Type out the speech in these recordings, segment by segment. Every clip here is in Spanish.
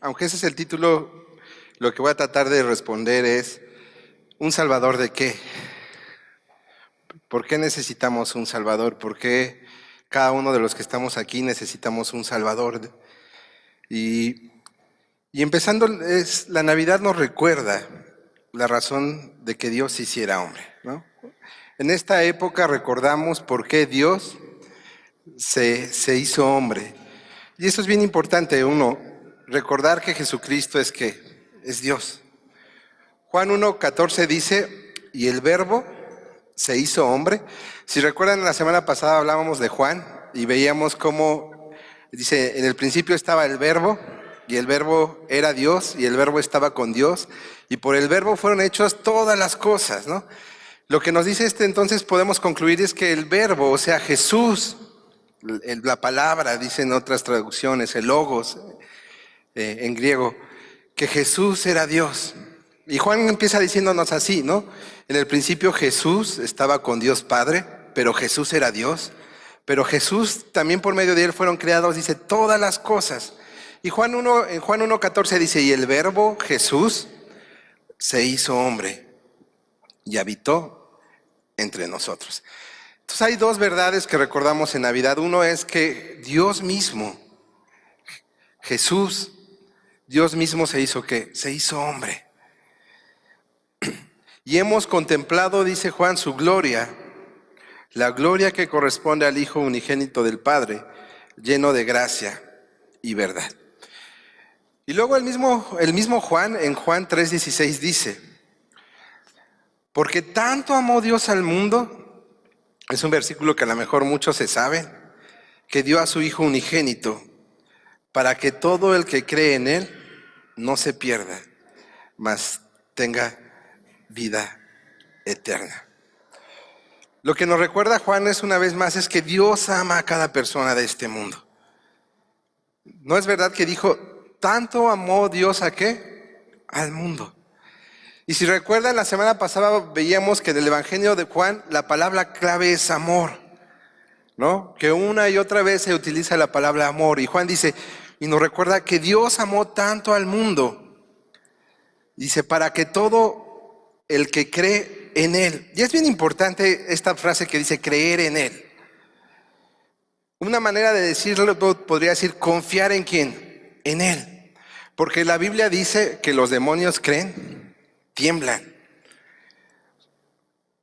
aunque ese es el título, lo que voy a tratar de responder es, ¿un salvador de qué? ¿Por qué necesitamos un salvador? ¿Por qué cada uno de los que estamos aquí necesitamos un salvador? Y, y empezando, la Navidad nos recuerda la razón de que Dios se hiciera hombre, ¿no? En esta época recordamos por qué Dios se hizo hombre. Y eso es bien importante, uno, recordar que Jesucristo es Dios. Juan 1:14 dice, y el verbo se hizo hombre. Si recuerdan, la semana pasada hablábamos de Juan y veíamos cómo, dice, en el principio estaba el verbo, y el verbo era Dios, y el verbo estaba con Dios, y por el verbo fueron hechas todas las cosas, ¿no? Lo que nos dice entonces podemos concluir es que el verbo, o sea, Jesús, la palabra, dicen otras traducciones, el logos en griego, que Jesús era Dios. Y Juan empieza diciéndonos así, ¿no? En el principio Jesús estaba con Dios Padre, pero Jesús era Dios. Pero Jesús también por medio de él fueron creados, dice, todas las cosas. Y en Juan 1:14 dice, y el verbo Jesús se hizo hombre y habitó entre nosotros. Entonces hay dos verdades que recordamos en Navidad. Uno es que Dios mismo, Jesús, Dios mismo se hizo ¿qué? Se hizo hombre. Y hemos contemplado, dice Juan, su gloria, la gloria que corresponde al Hijo unigénito del Padre, lleno de gracia y verdad. Y luego el mismo Juan, en Juan 3:16 dice, porque tanto amó Dios al mundo, es un versículo que a lo mejor muchos se saben, que dio a su Hijo unigénito, para que todo el que cree en Él no se pierda, mas tenga vida eterna. Lo que nos recuerda Juan es una vez más es que Dios ama a cada persona de este mundo. ¿No es verdad que dijo, tanto amó Dios a qué? Al mundo. Y si recuerdan, la semana pasada veíamos que en el Evangelio de Juan la palabra clave es amor, ¿no? Que una y otra vez se utiliza la palabra amor. Y Juan dice, y nos recuerda que Dios amó tanto al mundo, dice, para que todo el que cree en Él. Y es bien importante esta frase que dice creer en Él. Una manera de decirlo podría decir confiar en quién, en Él. Porque la Biblia dice que los demonios creen, tiemblan,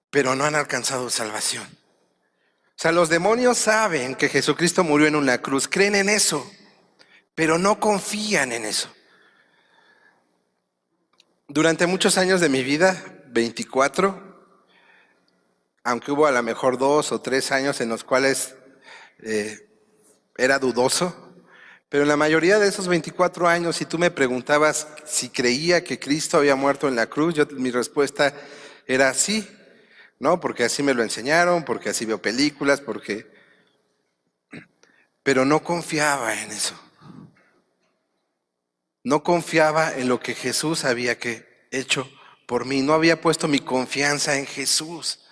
pero no han alcanzado salvación. O sea, los demonios saben que Jesucristo murió en una cruz, creen en eso, pero no confían en eso. Durante muchos años de mi vida, 24, aunque hubo a lo mejor 2 o 3 años en los cuales era dudoso, pero en la mayoría de esos 24 años, si tú me preguntabas si creía que Cristo había muerto en la cruz, mi respuesta era sí, ¿no? Porque así me lo enseñaron, porque así veo películas, pero no confiaba en eso. No confiaba en lo que Jesús había hecho por mí. No había puesto mi confianza en Jesús.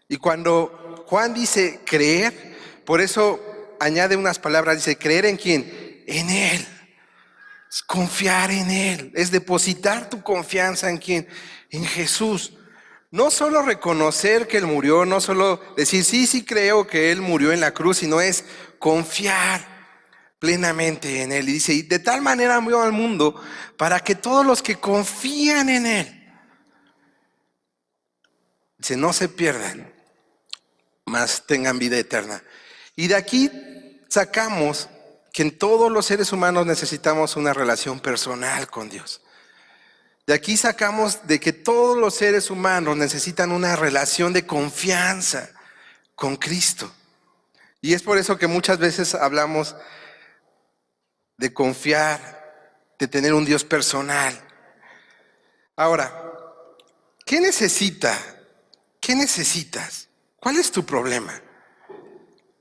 Y cuando Juan dice creer, por eso añade unas palabras, dice creer en quién, en Él. Es confiar en Él, es depositar tu confianza en quién, en Jesús. No solo reconocer que Él murió, no solo decir sí creo que Él murió en la cruz, sino es confiar plenamente en Él. Y dice, y de tal manera amó al mundo para que todos los que confían en Él, dice, no se pierdan, mas tengan vida eterna. Y de aquí sacamos que en todos los seres humanos necesitamos una relación personal con Dios. De aquí sacamos de que todos los seres humanos necesitan una relación de confianza con Cristo. Y es por eso que muchas veces hablamos de confiar, de tener un Dios personal. Ahora, ¿qué necesita? ¿Qué necesitas? ¿Cuál es tu problema?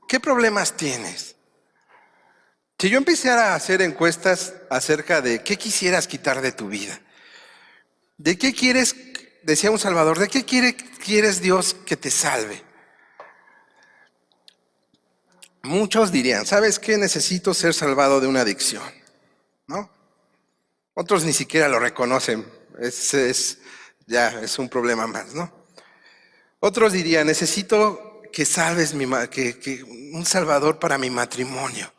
¿Qué problemas tienes? Si yo empezara a hacer encuestas acerca de qué quisieras quitar de tu vida, ¿de qué quieres, decía un Salvador, de qué quieres Dios que te salve? Muchos dirían, ¿sabes qué? Necesito ser salvado de una adicción, ¿no? Otros ni siquiera lo reconocen. Ya es un problema más, ¿no? Otros dirían, necesito que salves un salvador para mi matrimonio.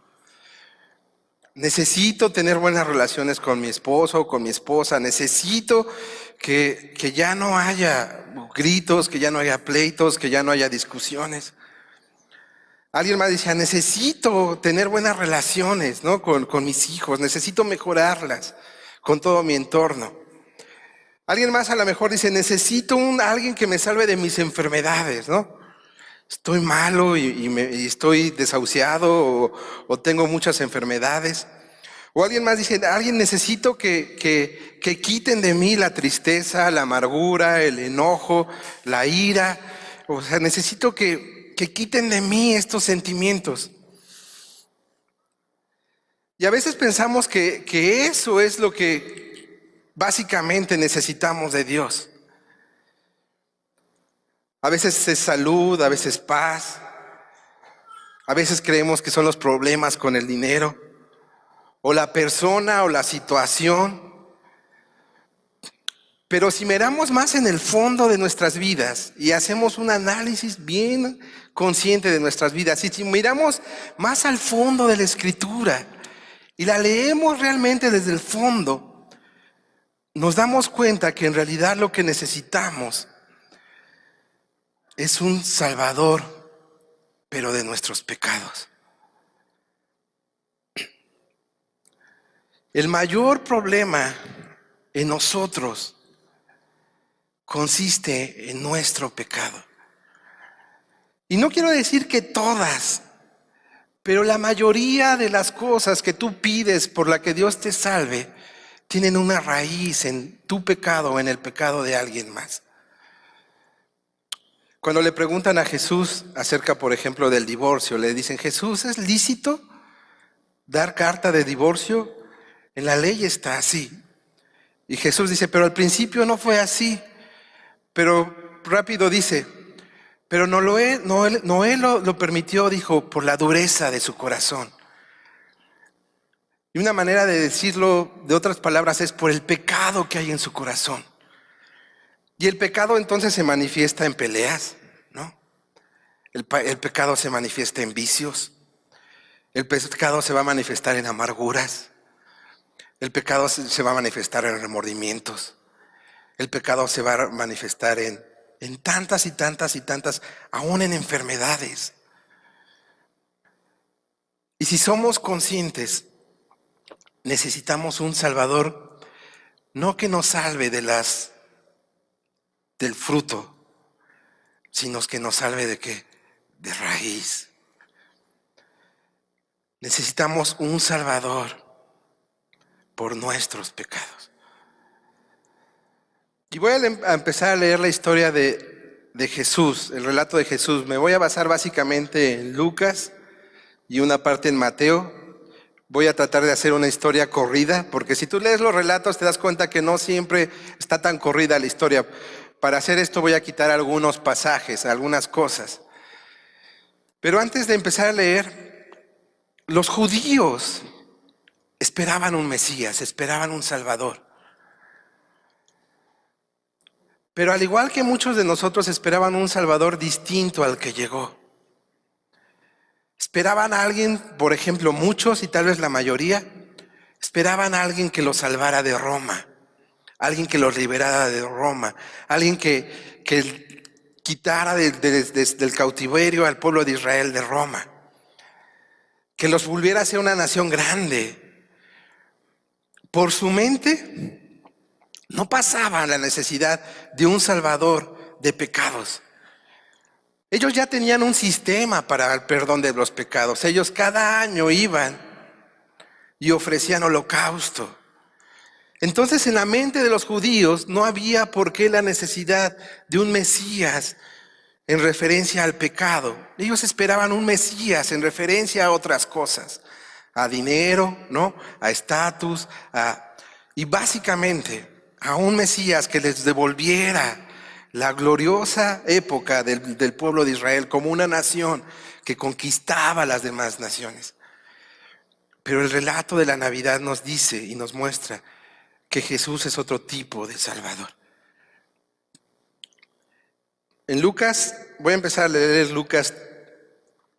Necesito tener buenas relaciones con mi esposo o con mi esposa. Necesito que ya no haya gritos, que ya no haya pleitos, que ya no haya discusiones. Alguien más decía, necesito tener buenas relaciones, ¿no? con mis hijos. Necesito mejorarlas con todo mi entorno. Alguien más a lo mejor dice, necesito alguien que me salve de mis enfermedades, ¿no? Estoy malo y estoy desahuciado o tengo muchas enfermedades. O alguien más dice, alguien necesito que quiten de mí la tristeza, la amargura, el enojo, la ira. O sea, necesito que quiten de mí estos sentimientos. Y a veces pensamos que eso es lo que básicamente necesitamos de Dios. A veces es salud, a veces paz. A veces creemos que son los problemas con el dinero, o la persona, o la situación. Pero si miramos más en el fondo de nuestras vidas y hacemos un análisis bien consciente de nuestras vidas, y si miramos más al fondo de la Escritura y la leemos realmente desde el fondo, nos damos cuenta que en realidad lo que necesitamos es un Salvador, pero de nuestros pecados. El mayor problema en nosotros consiste en nuestro pecado. Y no quiero decir que todas, pero la mayoría de las cosas que tú pides por la que Dios te salve tienen una raíz en tu pecado o en el pecado de alguien más. Cuando le preguntan a Jesús acerca, por ejemplo, del divorcio, le dicen, Jesús, ¿es lícito dar carta de divorcio? En la ley está así. Y Jesús dice, pero al principio no fue así. Pero rápido dice, pero Noé lo permitió, dijo, por la dureza de su corazón. Y una manera de decirlo, de otras palabras, es por el pecado que hay en su corazón. Y el pecado entonces se manifiesta en peleas, ¿no? El pecado se manifiesta en vicios. El pecado se va a manifestar en amarguras. El pecado se va a manifestar en remordimientos. El pecado se va a manifestar en tantas y tantas y tantas, aún en enfermedades. Y si somos conscientes, necesitamos un Salvador, no que nos salve del fruto, sino que nos salve ¿de qué? De raíz. Necesitamos un Salvador por nuestros pecados. Y voy a empezar a leer la historia de Jesús, el relato de Jesús. Me voy a basar básicamente en Lucas y una parte en Mateo. Voy a tratar de hacer una historia corrida, porque si tú lees los relatos te das cuenta que no siempre está tan corrida la historia. Para hacer esto voy a quitar algunos pasajes, algunas cosas. Pero antes de empezar a leer, los judíos esperaban un Mesías, esperaban un Salvador. Pero al igual que muchos de nosotros esperaban un Salvador distinto al que llegó. Esperaban a alguien, por ejemplo, muchos y tal vez la mayoría, esperaban a alguien que los salvara de Roma, alguien que los liberara de Roma, alguien que quitara del cautiverio al pueblo de Israel de Roma, que los volviera a ser una nación grande. Por su mente no pasaba la necesidad de un Salvador de pecados. Ellos ya tenían un sistema para el perdón de los pecados. Ellos cada año iban y ofrecían holocausto. Entonces en la mente de los judíos no había por qué la necesidad de un Mesías en referencia al pecado. Ellos esperaban un Mesías en referencia a otras cosas, a dinero, ¿no? A estatus, y básicamente a un Mesías que les devolviera la gloriosa época del pueblo de Israel como una nación que conquistaba a las demás naciones. Pero el relato de la Navidad nos dice y nos muestra que Jesús es otro tipo de Salvador. En Lucas, voy a empezar a leer Lucas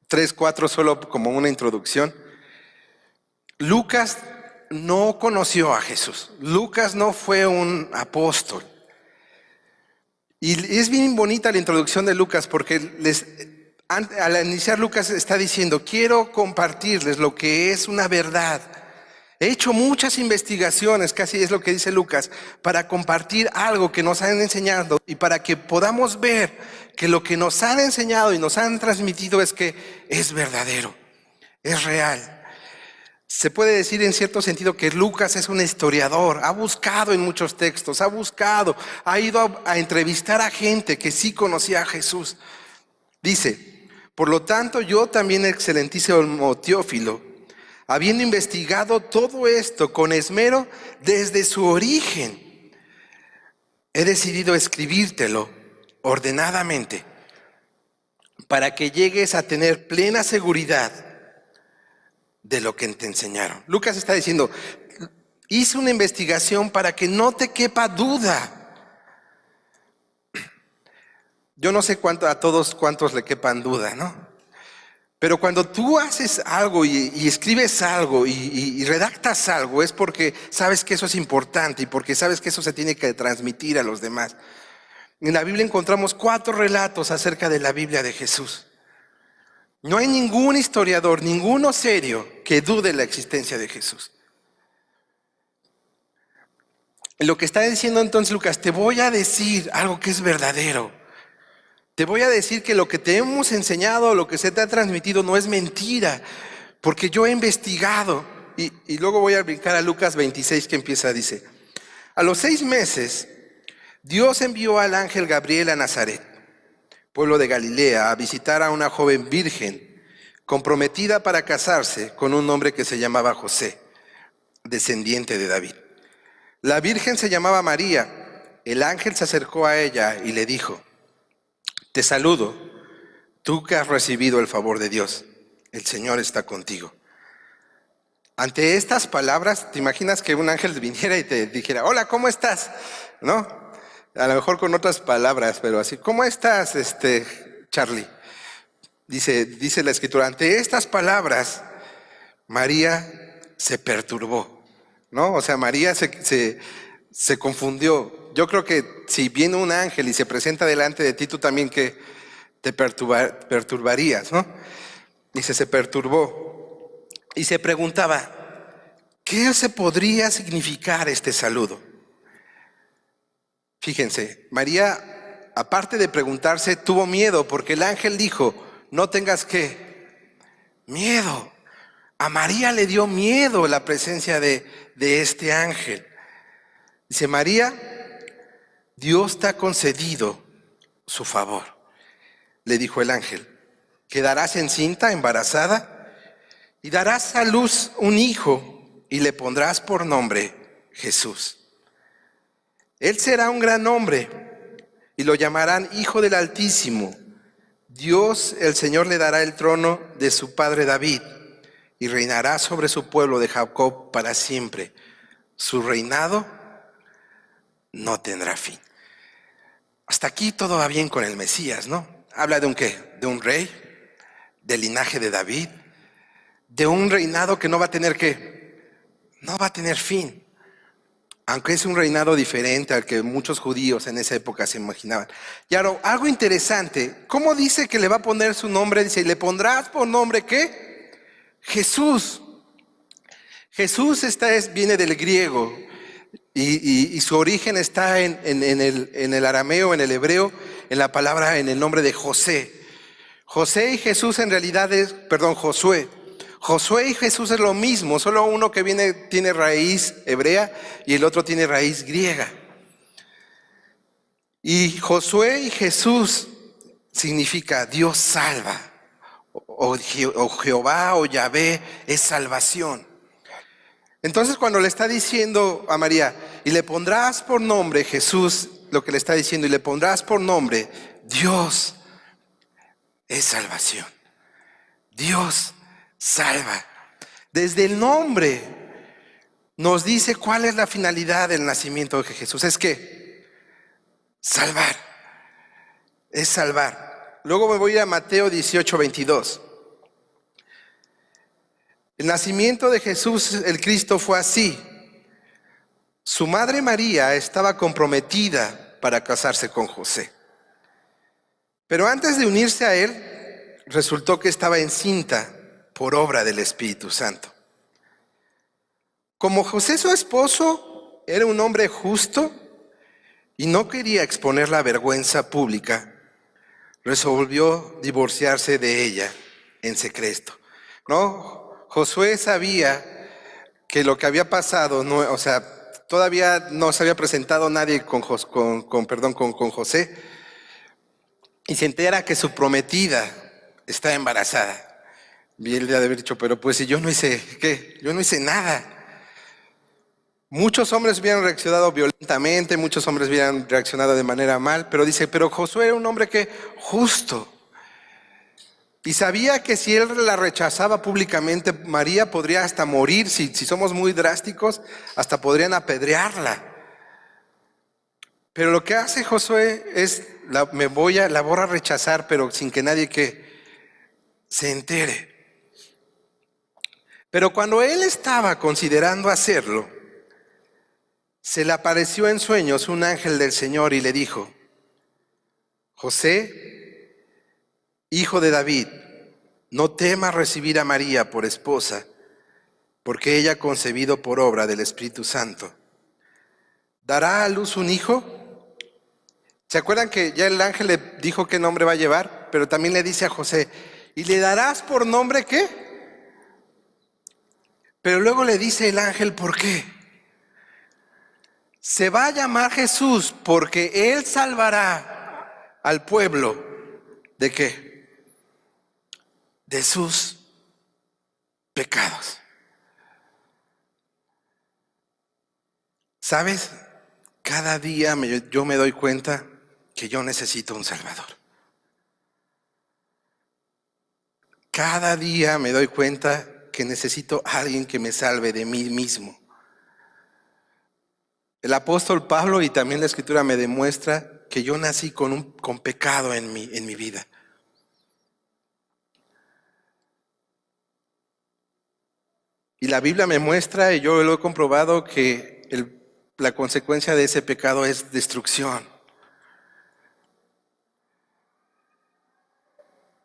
3:4 solo como una introducción. Lucas no conoció a Jesús. Lucas no fue un apóstol. Y es bien bonita la introducción de Lucas porque al iniciar Lucas está diciendo, quiero compartirles lo que es una verdad. He hecho muchas investigaciones, casi es lo que dice Lucas, para compartir algo que nos han enseñado y para que podamos ver que lo que nos han enseñado y nos han transmitido es que es verdadero, es real. Se puede decir en cierto sentido que Lucas es un historiador, ha buscado en muchos textos, ha ido a entrevistar a gente que sí conocía a Jesús. Dice, por lo tanto yo también, excelentísimo Teófilo, habiendo investigado todo esto con esmero desde su origen, he decidido escribírtelo ordenadamente para que llegues a tener plena seguridad de lo que te enseñaron. Lucas está diciendo, hice una investigación para que no te quepa duda. Yo no sé a todos cuántos le quepan duda, ¿no? Pero cuando tú haces algo y escribes algo y redactas algo, es porque sabes que eso es importante y porque sabes que eso se tiene que transmitir a los demás. En la Biblia encontramos 4 relatos acerca de la Biblia de Jesús. No hay ningún historiador, ninguno serio que dude la existencia de Jesús. Lo que está diciendo entonces Lucas, te voy a decir algo que es verdadero. Te voy a decir que lo que te hemos enseñado, lo que se te ha transmitido no es mentira, porque yo he investigado. Y luego voy a brincar a Lucas 26 que empieza, dice, a los 6 meses Dios envió al ángel Gabriel a Nazaret, pueblo de Galilea, a visitar a una joven virgen, comprometida para casarse con un hombre que se llamaba José, descendiente de David. La virgen se llamaba María. El ángel se acercó a ella y le dijo, te saludo, tú que has recibido el favor de Dios, el Señor está contigo. Ante estas palabras, ¿te imaginas que un ángel viniera y te dijera, hola, ¿cómo estás? ¿No? A lo mejor con otras palabras, pero así, ¿cómo estás, Charlie? Dice la escritura, ante estas palabras, María se perturbó, ¿no? O sea, María se confundió. Yo creo que si viene un ángel y se presenta delante de ti, tú también que te perturbarías, ¿no? Dice, se perturbó y se preguntaba, ¿qué se podría significar este saludo? Fíjense, María, aparte de preguntarse, tuvo miedo porque el ángel dijo, no tengas ¿qué? Miedo. A María le dio miedo la presencia de este ángel. Dice, María, Dios te ha concedido su favor. Le dijo el ángel, quedarás encinta, embarazada, y darás a luz un hijo y le pondrás por nombre Jesús. Él será un gran hombre y lo llamarán Hijo del Altísimo. Dios, el Señor, le dará el trono de su padre David y reinará sobre su pueblo de Jacob para siempre. Su reinado no tendrá fin. Hasta aquí todo va bien con el Mesías, ¿no? Habla de un ¿qué? De un rey, del linaje de David, de un reinado que no va a tener ¿qué? No va a tener fin. Aunque es un reinado diferente al que muchos judíos en esa época se imaginaban. Y ahora, algo interesante, ¿cómo dice que le va a poner su nombre? Dice, ¿le pondrás por nombre qué? Jesús. Jesús viene del griego y su origen está en el arameo, en el hebreo, en la palabra, en el nombre de José. José y Jesús en realidad Josué. Josué y Jesús es lo mismo, solo uno que tiene raíz hebrea y el otro tiene raíz griega. Y Josué y Jesús significa Dios salva, o Jehová o Yahvé es salvación. Entonces cuando le está diciendo a María, y le pondrás por nombre Jesús, lo que le está diciendo, y le pondrás por nombre Dios es salvación. Dios salva. Desde el nombre nos dice cuál es la finalidad del nacimiento de Jesús. Es que salvar, es salvar. Luego me voy a Mateo 18:22. El nacimiento de Jesús, el Cristo, fue así. Su madre María estaba comprometida para casarse con José. Pero antes de unirse a él, resultó que estaba encinta por obra del Espíritu Santo. Como José, su esposo, era un hombre justo y no quería exponer la vergüenza pública, resolvió divorciarse de ella en secreto. ¿No? Josué sabía que lo que había pasado, no, o sea, todavía no se había presentado nadie con José, y se entera que su prometida está embarazada. Y él le ha de haber dicho, pero pues si yo no hice, ¿qué? Yo no hice nada. Muchos hombres hubieran reaccionado violentamente, muchos hombres hubieran reaccionado de manera mal, pero dice, pero Josué era un hombre que justo. Y sabía que si él la rechazaba públicamente, María podría hasta morir, si somos muy drásticos, hasta podrían apedrearla. Pero lo que hace Josué es, la voy a rechazar, pero sin que nadie que se entere. Pero cuando él estaba considerando hacerlo, se le apareció en sueños un ángel del Señor y le dijo, José, hijo de David, no temas recibir a María por esposa, porque ella ha concebido por obra del Espíritu Santo. ¿Dará a luz un hijo? ¿Se acuerdan que ya el ángel le dijo qué nombre va a llevar? Pero también le dice a José, ¿y le darás por nombre qué? Pero luego le dice el ángel, ¿por qué? Se va a llamar Jesús porque Él salvará al pueblo. ¿De qué? De sus pecados. ¿Sabes? Cada día yo me doy cuenta que yo necesito un Salvador. Cada día me doy cuenta que necesito a alguien que me salve de mí mismo. El apóstol Pablo y también la Escritura me demuestra que yo nací con pecado en mi vida. Y la Biblia me muestra, y yo lo he comprobado, que la consecuencia de ese pecado es destrucción.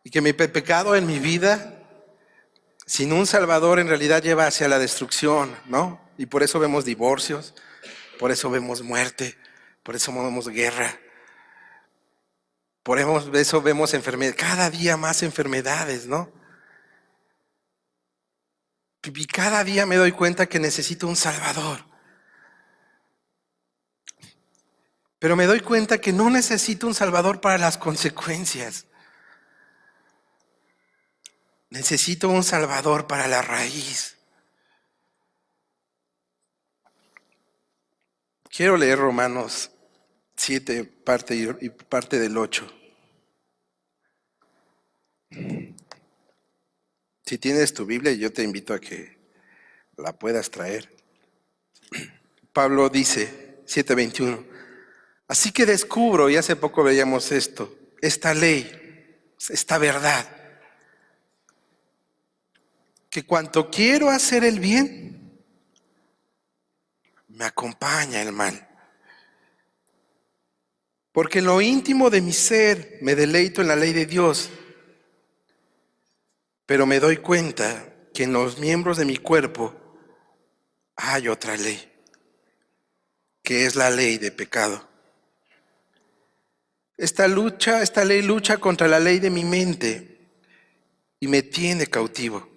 Y que mi pecado en mi vida, sin un Salvador, en realidad lleva hacia la destrucción, ¿no? Y por eso vemos divorcios, por eso vemos muerte, por eso vemos guerra, por eso vemos enfermedades, cada día más enfermedades, ¿no? Y cada día me doy cuenta que necesito un Salvador. Pero me doy cuenta que no necesito un Salvador para las consecuencias. Necesito un Salvador para la raíz. Quiero leer Romanos 7, parte del 8. Si tienes tu Biblia, yo te invito a que la puedas traer. Pablo dice, 7:21, así que descubro, y hace poco veíamos esto, esta ley, esta verdad, que cuanto quiero hacer el bien, me acompaña el mal. Porque en lo íntimo de mi ser me deleito en la ley de Dios, pero me doy cuenta que en los miembros de mi cuerpo hay otra ley, que es la ley de pecado. Esta ley lucha contra la ley de mi mente y me tiene cautivo.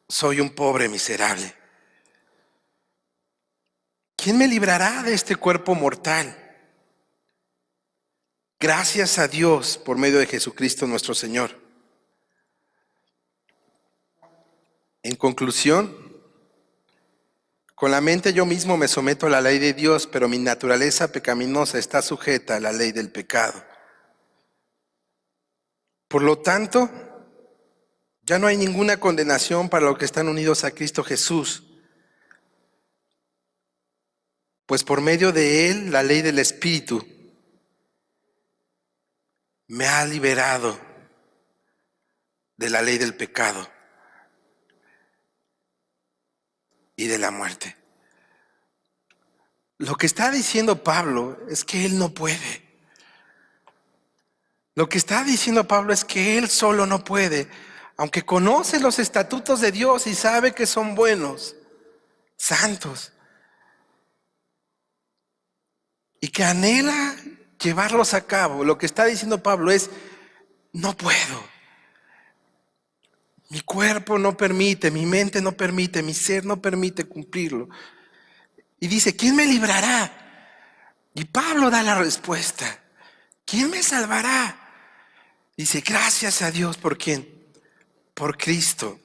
Soy un pobre miserable. ¿Quién me librará de este cuerpo mortal? Gracias a Dios por medio de Jesucristo nuestro Señor. En conclusión, con la mente yo mismo me someto a la ley de Dios, pero mi naturaleza pecaminosa está sujeta a la ley del pecado. Por lo tanto, ya no hay ninguna condenación para los que están unidos a Cristo Jesús, Pues por medio de él, la ley del Espíritu me ha liberado de la ley del pecado y de la muerte. Lo que está diciendo Pablo es que él no puede. Lo que está diciendo Pablo es que él solo no puede, aunque conoce los estatutos de Dios y sabe que son buenos, santos, y que anhela llevarlos a cabo. Lo que está diciendo Pablo es: no puedo. Mi cuerpo no permite, mi mente no permite, mi ser no permite cumplirlo. Y dice: ¿quién me librará? Y Pablo da la respuesta: ¿quién me salvará? Dice: gracias a Dios. ¿Por quién? Por Cristo.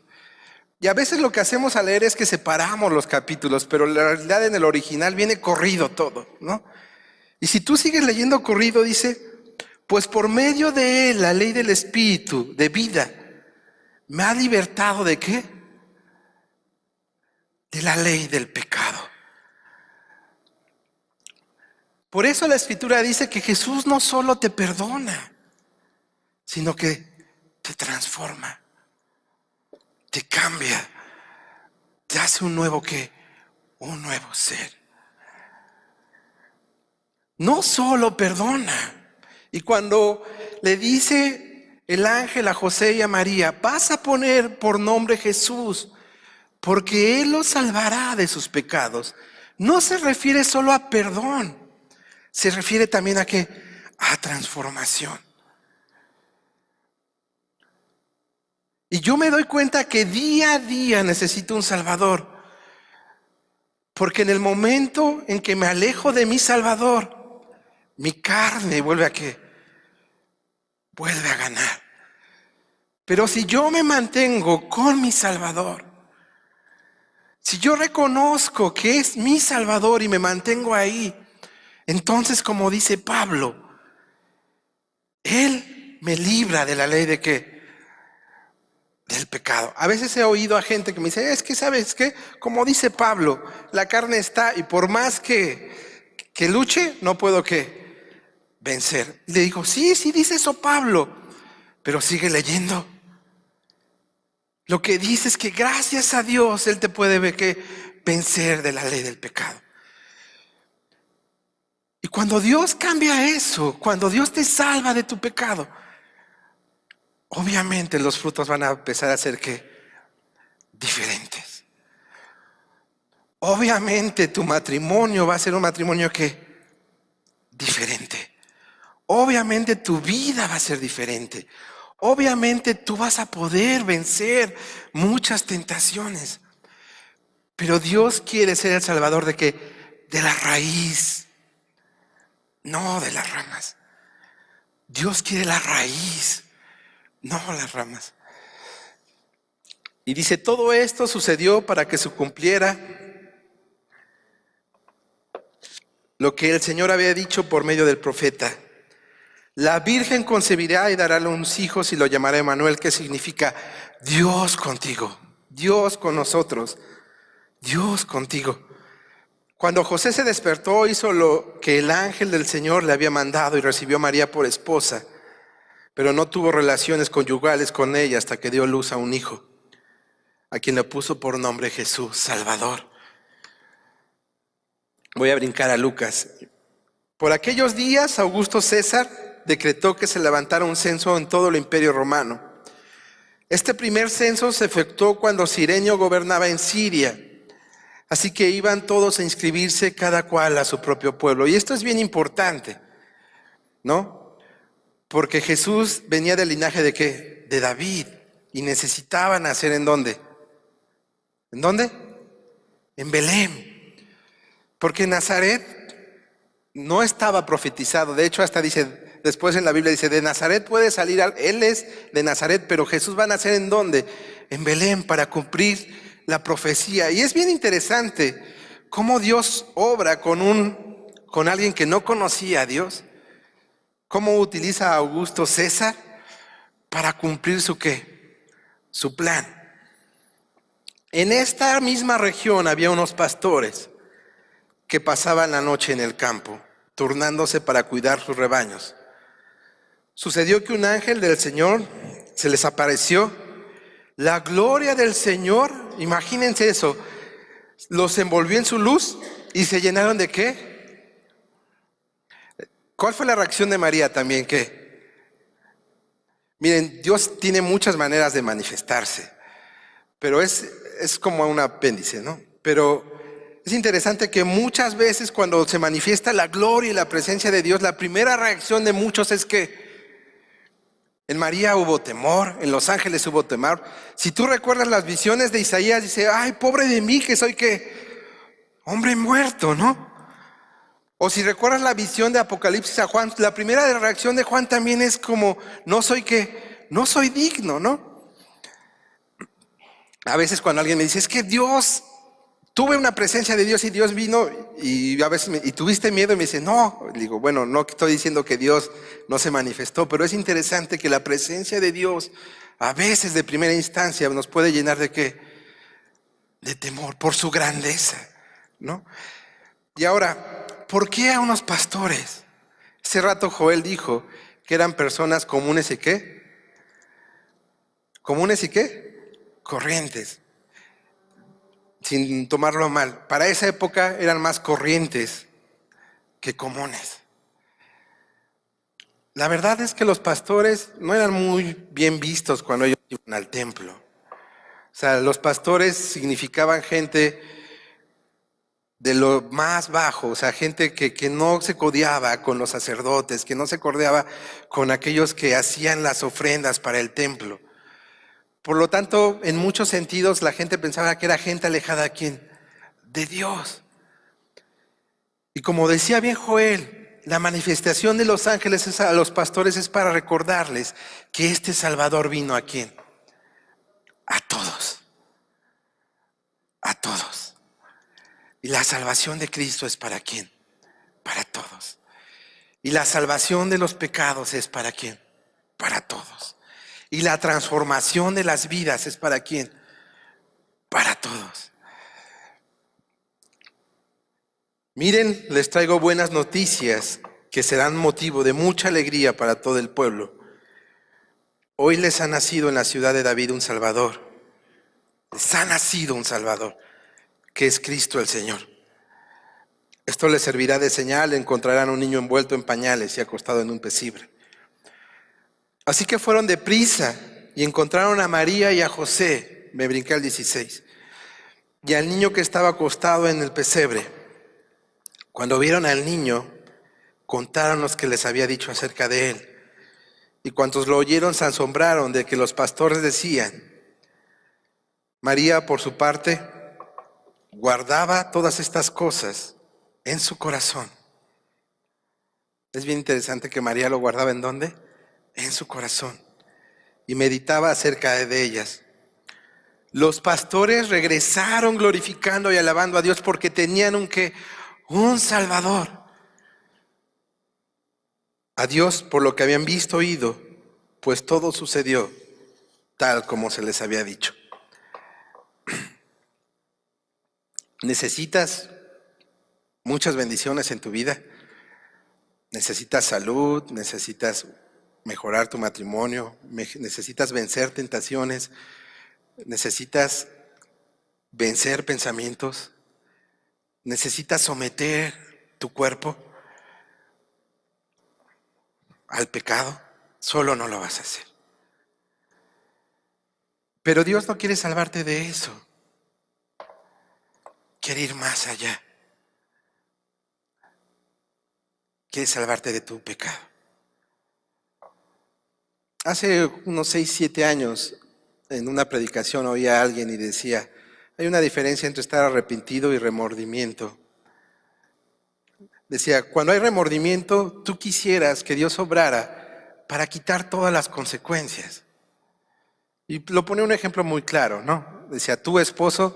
Y a veces lo que hacemos al leer es que separamos los capítulos, pero la realidad en el original viene corrido todo, ¿no? Y si tú sigues leyendo corrido, dice: pues por medio de él, la ley del Espíritu de vida me ha libertado ¿de qué? De la ley del pecado. Por eso la Escritura dice que Jesús no solo te perdona, sino que te transforma, te cambia, te hace un nuevo ¿qué? Un nuevo ser. No solo perdona. Y cuando le dice el ángel a José y a María: vas a poner por nombre Jesús, porque Él los salvará de sus pecados, no se refiere solo a perdón, se refiere también a ¿qué? A transformación. Y yo me doy cuenta que día a día necesito un Salvador, porque en el momento en que me alejo de mi Salvador, mi carne vuelve a ¿qué? Vuelve a ganar. Pero si yo me mantengo con mi Salvador, si yo reconozco que es mi Salvador y me mantengo ahí, entonces, como dice Pablo, Él me libra de la ley de ¿qué? Del pecado. A veces he oído a gente que me dice: es que ¿sabes qué? Como dice Pablo, la carne está y por más que luche, no puedo ¿qué? Vencer. Y le digo: sí, sí dice eso Pablo, pero sigue leyendo. Lo que dice es que gracias a Dios Él te puede ver que vencer de la ley del pecado. Y cuando Dios cambia eso, cuando Dios te salva de tu pecado, obviamente los frutos van a empezar a ser ¿qué? Diferentes. Obviamente tu matrimonio va a ser un matrimonio ¿qué? Diferente. Obviamente tu vida va a ser diferente. Obviamente tú vas a poder vencer muchas tentaciones. Pero Dios quiere ser el salvador de ¿qué? De la raíz, no de las ramas. Dios quiere la raíz, no las ramas. Y dice: todo esto sucedió para que se cumpliera lo que el Señor había dicho por medio del profeta: la Virgen concebirá y dará unos hijos y lo llamará Emmanuel, que significa Dios contigo, Dios con nosotros, Dios contigo. Cuando José se despertó, hizo lo que el ángel del Señor le había mandado y recibió a María por esposa, pero no tuvo relaciones conyugales con ella hasta que dio luz a un hijo, a quien le puso por nombre Jesús, Salvador. Voy a brincar a Lucas. Por aquellos días, Augusto César decretó que se levantara un censo en todo el Imperio Romano. Este primer censo se efectuó cuando Cirenio gobernaba en Siria. Así que iban todos a inscribirse, cada cual a su propio pueblo. Y esto es bien importante, ¿no? Porque Jesús venía del linaje ¿de qué? De David. Y necesitaban nacer ¿en dónde? ¿En dónde? En Belén. Porque Nazaret no estaba profetizado. De hecho, hasta dice, después en la Biblia dice: de Nazaret puede salir, él es de Nazaret, pero Jesús va a nacer ¿en dónde? En Belén, para cumplir la profecía. Y es bien interesante cómo Dios obra con alguien que no conocía a Dios. Cómo utiliza a Augusto César para cumplir su ¿qué? Su plan. En esta misma región había unos pastores que pasaban la noche en el campo, turnándose para cuidar sus rebaños. Sucedió que un ángel del Señor se les apareció. La gloria del Señor, imagínense eso, los envolvió en su luz y se llenaron ¿de qué? ¿Cuál fue la reacción de María también? ¿Qué? Miren, Dios tiene muchas maneras de manifestarse, pero es como un apéndice, ¿no? Pero es interesante que muchas veces cuando se manifiesta la gloria y la presencia de Dios, la primera reacción de muchos es que en María hubo temor, en los ángeles hubo temor. Si tú recuerdas las visiones de Isaías, dice, ay, pobre de mí, que soy ¿qué? Hombre muerto, ¿no? O si recuerdas la visión de Apocalipsis a Juan, la primera reacción de Juan también es como, no soy ¿qué? No soy digno, ¿no? A veces cuando alguien me dice, es que Dios, tuve una presencia de Dios y Dios vino y a veces y tuviste miedo y me dice, no, digo, bueno, no estoy diciendo que Dios no se manifestó, pero es interesante que la presencia de Dios a veces de primera instancia nos puede llenar ¿de qué? De temor por su grandeza, ¿no? Y ahora, ¿por qué a unos pastores? Hace rato Joel dijo que eran personas comunes y ¿qué? ¿Comunes y qué? Corrientes. Sin tomarlo mal. Para esa época eran más corrientes que comunes. La verdad es que los pastores no eran muy bien vistos cuando ellos iban al templo. O sea, los pastores significaban gente de lo más bajo, o sea, gente que no se codeaba con los sacerdotes, que no se codeaba con aquellos que hacían las ofrendas para el templo. Por lo tanto, en muchos sentidos, la gente pensaba que era gente alejada ¿de quién? De Dios. Y como decía bien Joel, la manifestación de los ángeles a los pastores es para recordarles que este Salvador vino ¿a quién? A todos. A todos. Y la salvación de Cristo es ¿para quién? Para todos. Y la salvación de los pecados es ¿para quién? Para todos. Y la transformación de las vidas es ¿para quién? Para todos. Miren, les traigo buenas noticias que serán motivo de mucha alegría para todo el pueblo. Hoy les ha nacido en la ciudad de David un Salvador. Les ha nacido un Salvador, que es Cristo el Señor. Esto les servirá de señal, encontrarán un niño envuelto en pañales y acostado en un pesebre. Así que fueron deprisa y encontraron a María y a José, me brinqué al 16, y al niño que estaba acostado en el pesebre. Cuando vieron al niño, contaron lo que les había dicho acerca de él. Y cuantos lo oyeron se asombraron de que los pastores decían. María, por su parte, guardaba todas estas cosas en su corazón. Es bien interesante que María lo guardaba ¿en dónde? En su corazón. Y meditaba acerca de ellas. Los pastores regresaron glorificando y alabando a Dios porque tenían un Salvador. A Dios por lo que habían visto, oído, pues todo sucedió tal como se les había dicho. ¿Necesitas muchas bendiciones en tu vida? ¿Necesitas salud? ¿Necesitas mejorar tu matrimonio? ¿Necesitas vencer tentaciones? ¿Necesitas vencer pensamientos? ¿Necesitas someter tu cuerpo al pecado? Solo no lo vas a hacer. Pero Dios no quiere salvarte de eso. Quiere ir más allá. Quiere salvarte de tu pecado. Hace unos 6, 7 años, en una predicación oía a alguien y decía, hay una diferencia entre estar arrepentido y remordimiento. Decía, cuando hay remordimiento, tú quisieras que Dios obrara para quitar todas las consecuencias. Y lo pone un ejemplo muy claro, ¿no? Decía, tu esposo,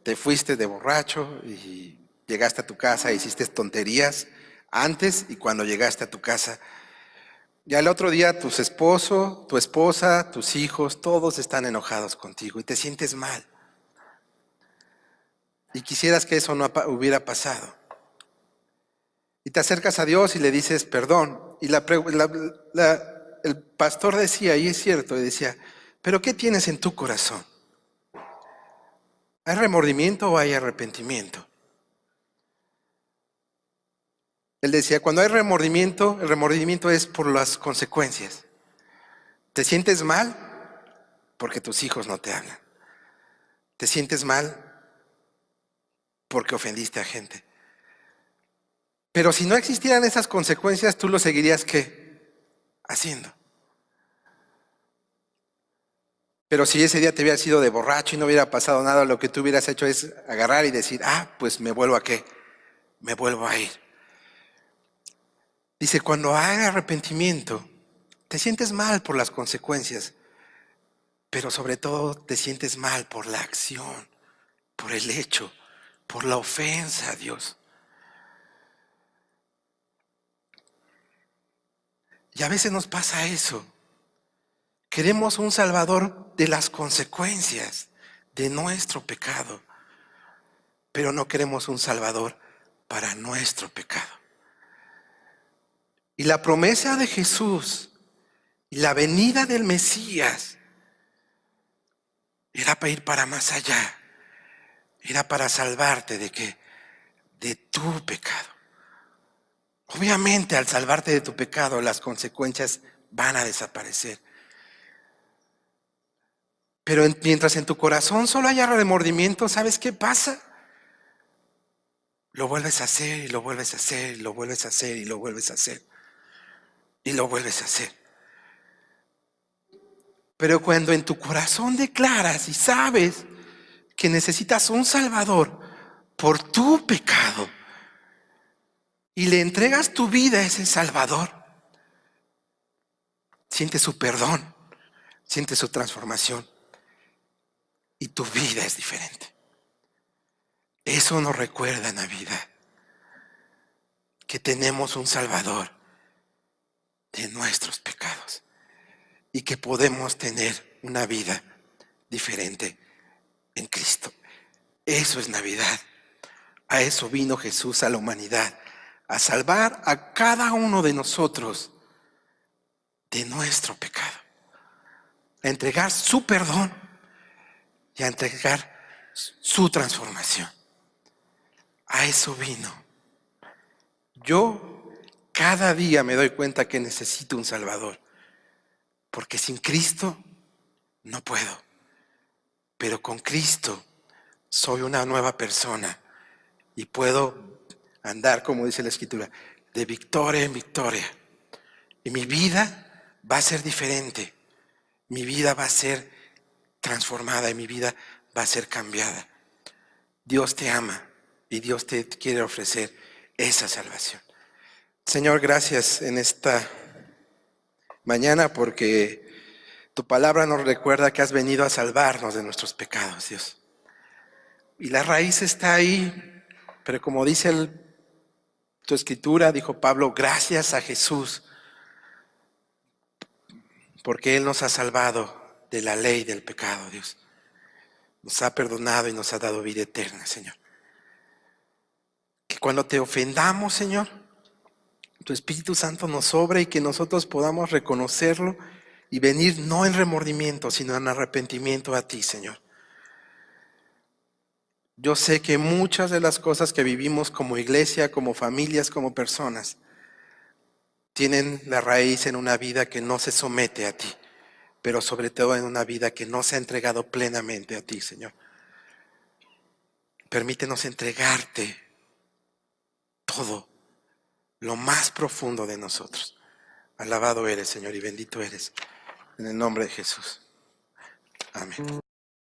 te fuiste de borracho y llegaste a tu casa e hiciste tonterías antes y cuando llegaste a tu casa. Y al otro día tu esposo, tu esposa, tus hijos, todos están enojados contigo y te sientes mal. Y quisieras que eso no hubiera pasado. Y te acercas a Dios y le dices perdón. Y el pastor decía, y es cierto, y decía, ¿pero qué tienes en tu corazón? ¿Hay remordimiento o hay arrepentimiento? Él decía, cuando hay remordimiento, el remordimiento es por las consecuencias. ¿Te sientes mal? Porque tus hijos no te hablan. ¿Te sientes mal? Porque ofendiste a gente. Pero si no existieran esas consecuencias, tú lo seguirías, ¿qué? Haciendo. Pero si ese día te hubiera sido de borracho y no hubiera pasado nada, lo que tú hubieras hecho es agarrar y decir, pues me vuelvo a ¿qué? Me vuelvo a ir. Dice, cuando hay arrepentimiento, te sientes mal por las consecuencias, pero sobre todo te sientes mal por la acción, por el hecho, por la ofensa a Dios. Y a veces nos pasa eso. Queremos un Salvador de las consecuencias de nuestro pecado, pero no queremos un Salvador para nuestro pecado. Y la promesa de Jesús y la venida del Mesías era para ir para más allá. Era para salvarte de ¿qué? De tu pecado. Obviamente, al salvarte de tu pecado, las consecuencias van a desaparecer. Pero mientras en tu corazón solo haya remordimiento, ¿sabes qué pasa? Lo vuelves a hacer y lo vuelves a hacer y lo vuelves a hacer y lo vuelves a hacer y lo vuelves a hacer. Pero cuando en tu corazón declaras y sabes que necesitas un Salvador por tu pecado y le entregas tu vida a ese Salvador, sientes su perdón, sientes su transformación y tu vida es diferente. Eso nos recuerda Navidad, que tenemos un Salvador de nuestros pecados y que podemos tener una vida diferente en Cristo. Eso es Navidad. A eso vino Jesús a la humanidad, a salvar a cada uno de nosotros de nuestro pecado, a entregar su perdón y a entregar su transformación. A eso vino. Yo cada día me doy cuenta que necesito un Salvador, porque sin Cristo no puedo, pero con Cristo soy una nueva persona y puedo andar, como dice la Escritura, de victoria en victoria. Y mi vida va a ser diferente, mi vida va a ser transformada y mi vida va a ser cambiada. Dios te ama y Dios te quiere ofrecer esa salvación. Señor, gracias en esta mañana porque tu palabra nos recuerda que has venido a salvarnos de nuestros pecados, Dios. Y la raíz está ahí, pero como dice tu escritura, dijo Pablo, gracias a Jesús, porque Él nos ha salvado de la ley del pecado, Dios. Nos ha perdonado y nos ha dado vida eterna, Señor. Que cuando te ofendamos, Señor, tu Espíritu Santo nos sobre y que nosotros podamos reconocerlo y venir no en remordimiento, sino en arrepentimiento a ti, Señor. Yo sé que muchas de las cosas que vivimos como iglesia, como familias, como personas, tienen la raíz en una vida que no se somete a ti, pero sobre todo en una vida que no se ha entregado plenamente a ti, Señor. Permítenos entregarte todo, lo más profundo de nosotros. Alabado eres, Señor, y bendito eres. En el nombre de Jesús. Amén.